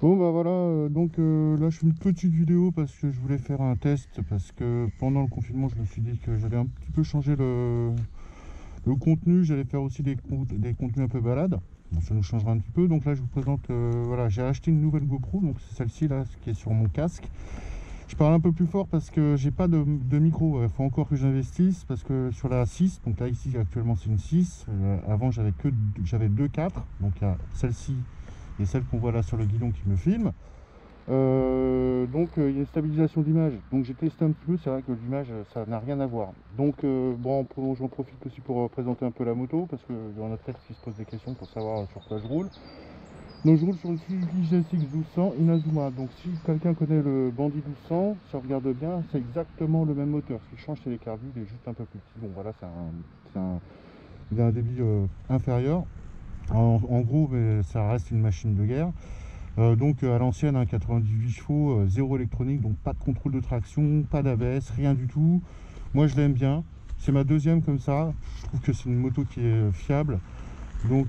Bon bah voilà, là je fais une petite vidéo parce que je voulais faire un test, parce que pendant le confinement je me suis dit que j'allais un petit peu changer le contenu, j'allais faire aussi des contenus un peu balades. Bon, ça nous changera un petit peu, donc là je vous présente, voilà, j'ai acheté une nouvelle GoPro, donc c'est celle-ci là, qui est sur mon casque. Je parle un peu plus fort parce que j'ai pas de micro, il faut encore que j'investisse, parce que sur la 6, donc là ici actuellement c'est une 6, avant j'avais deux 4, donc il y a celle-ci et celle qu'on voit là sur le guidon qui me filme. Il y a une stabilisation d'image. Donc j'ai testé un petit peu, c'est vrai que l'image ça n'a rien à voir. Bon, j'en profite aussi pour présenter un peu la moto parce qu'il y en a peut-être qui se posent des questions pour savoir sur quoi je roule. Donc je roule sur une Suzuki GSX 1200 Inazuma. Donc si quelqu'un connaît le Bandit 1200, si on regarde bien, c'est exactement le même moteur. Ce qui change, c'est les carbus, il est juste un peu plus petit. Bon voilà, il a un débit inférieur. En gros, mais ça reste une machine de guerre. À l'ancienne, hein, 98 chevaux, zéro électronique, donc pas de contrôle de traction, pas d'ABS, rien du tout. Moi je l'aime bien, c'est ma deuxième comme ça, je trouve que c'est une moto qui est fiable.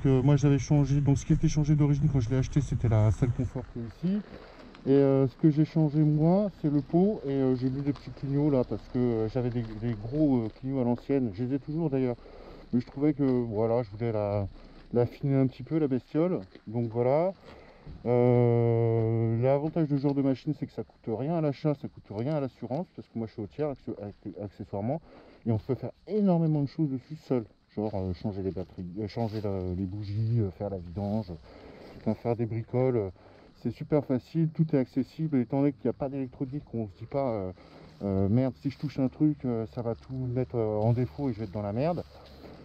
Moi j'avais changé, donc ce qui était changé d'origine quand je l'ai acheté c'était la selle confort qui est ici. Ce que j'ai changé moi c'est le pot, j'ai mis des petits clignots là parce que j'avais des gros clignots à l'ancienne, je les ai toujours d'ailleurs. Mais je trouvais que voilà, je voulais la affiner un petit peu la bestiole, donc voilà. L'avantage de ce genre de machine, c'est que ça coûte rien à l'achat, ça coûte rien à l'assurance, parce que moi je suis au tiers accessoirement, et on peut faire énormément de choses dessus seul, genre changer les batteries, changer les bougies, faire la vidange, enfin, faire des bricoles, c'est super facile, tout est accessible, étant donné qu'il n'y a pas d'électronique, on se dit pas merde, si je touche un truc, ça va tout mettre en défaut et je vais être dans la merde.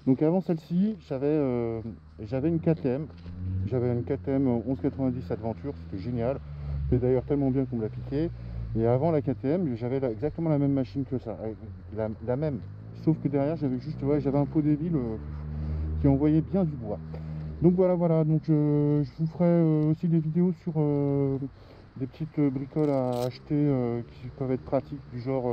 Donc avant celle-ci, j'avais une KTM. J'avais une KTM 1190 Adventure, c'était génial. C'était d'ailleurs tellement bien qu'on me l'a piqué. Et avant la KTM, j'avais exactement la même machine que ça, la même. Sauf que derrière, ouais, j'avais un pot d'évil qui envoyait bien du bois. Donc voilà. Je vous ferai aussi des vidéos sur des petites bricoles à acheter qui peuvent être pratiques, du genre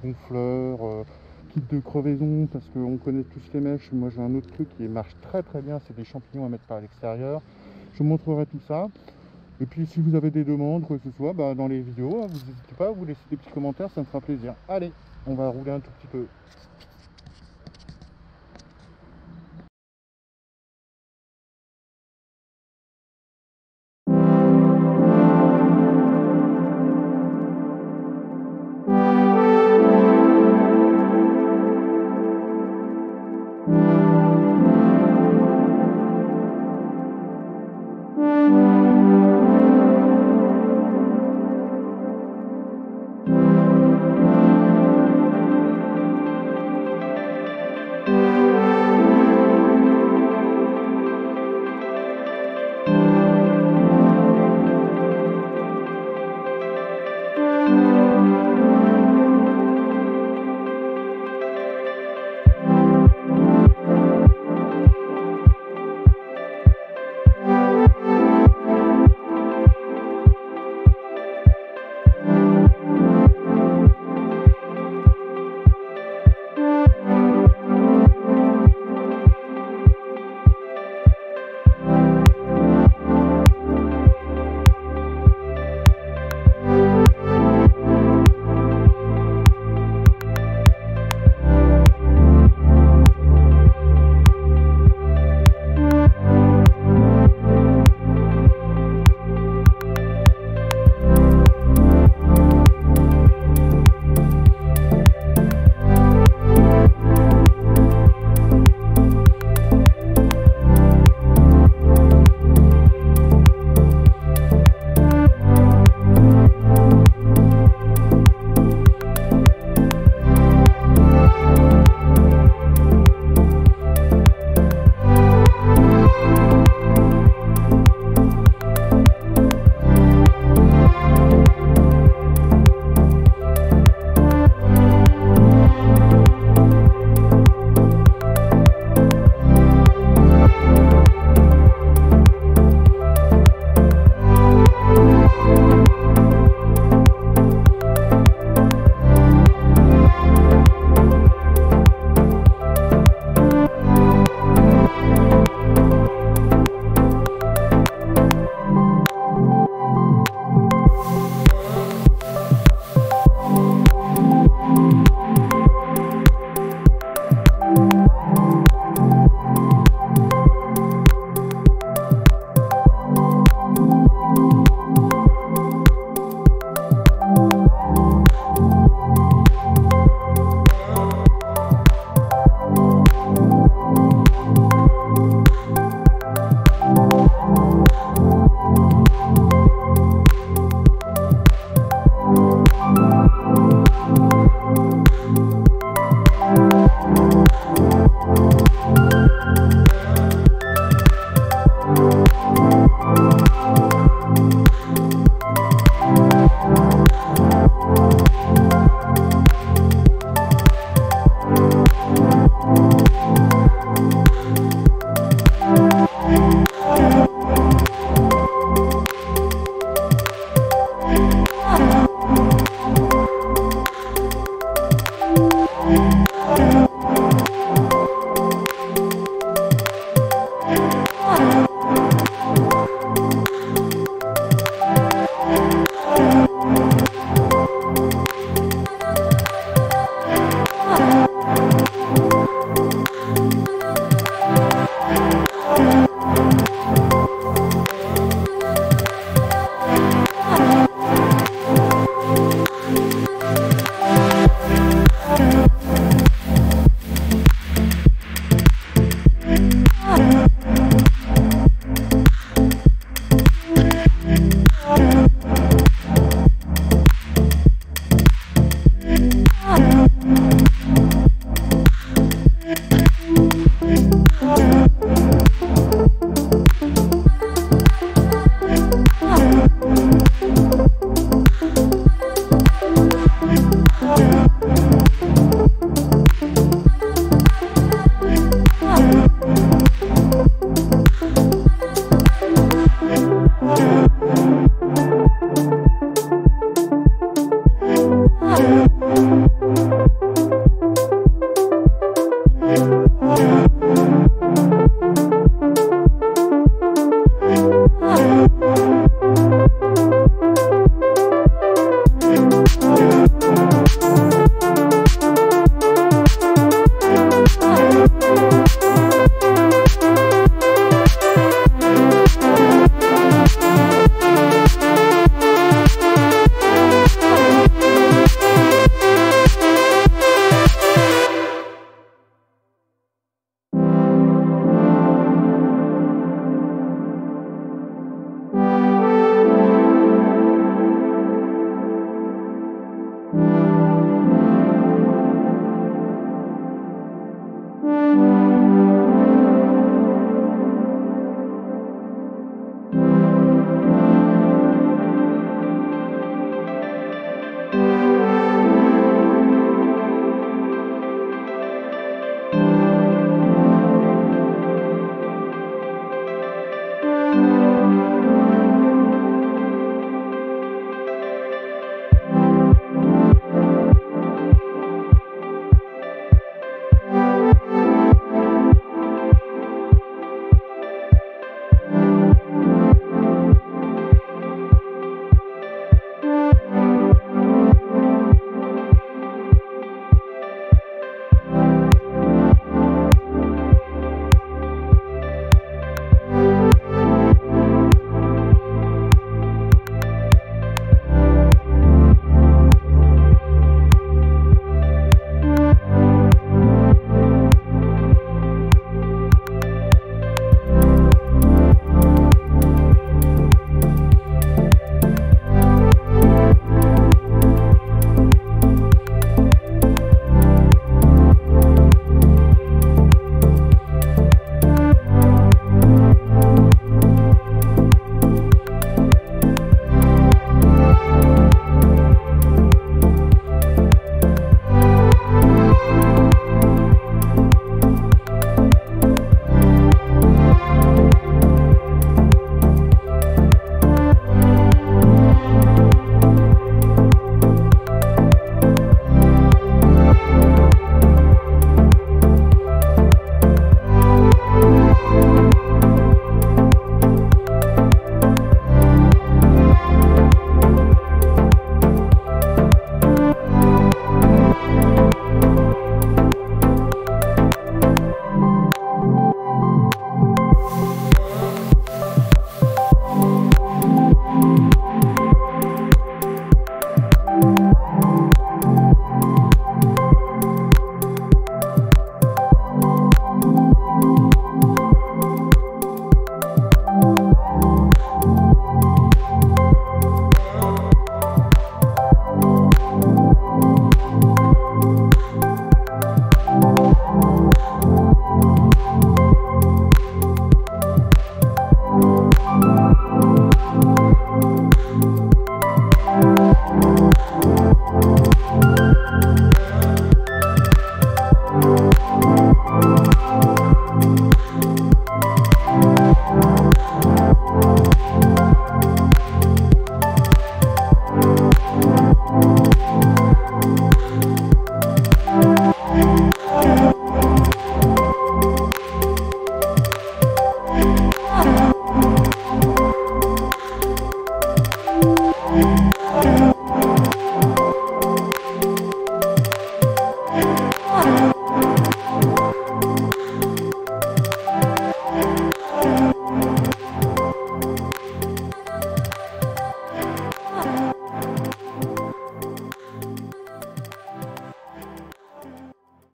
gonfleur, kit de crevaison, parce qu'on connaît tous les mèches. Moi j'ai un autre truc qui marche très très bien, c'est des champignons à mettre par l'extérieur. Je vous montrerai tout ça. Et puis si vous avez des demandes, quoi que ce soit, bah, dans les vidéos, hein, vous n'hésitez pas à vous laisser des petits commentaires, ça me fera plaisir. Allez, on va rouler un tout petit peu.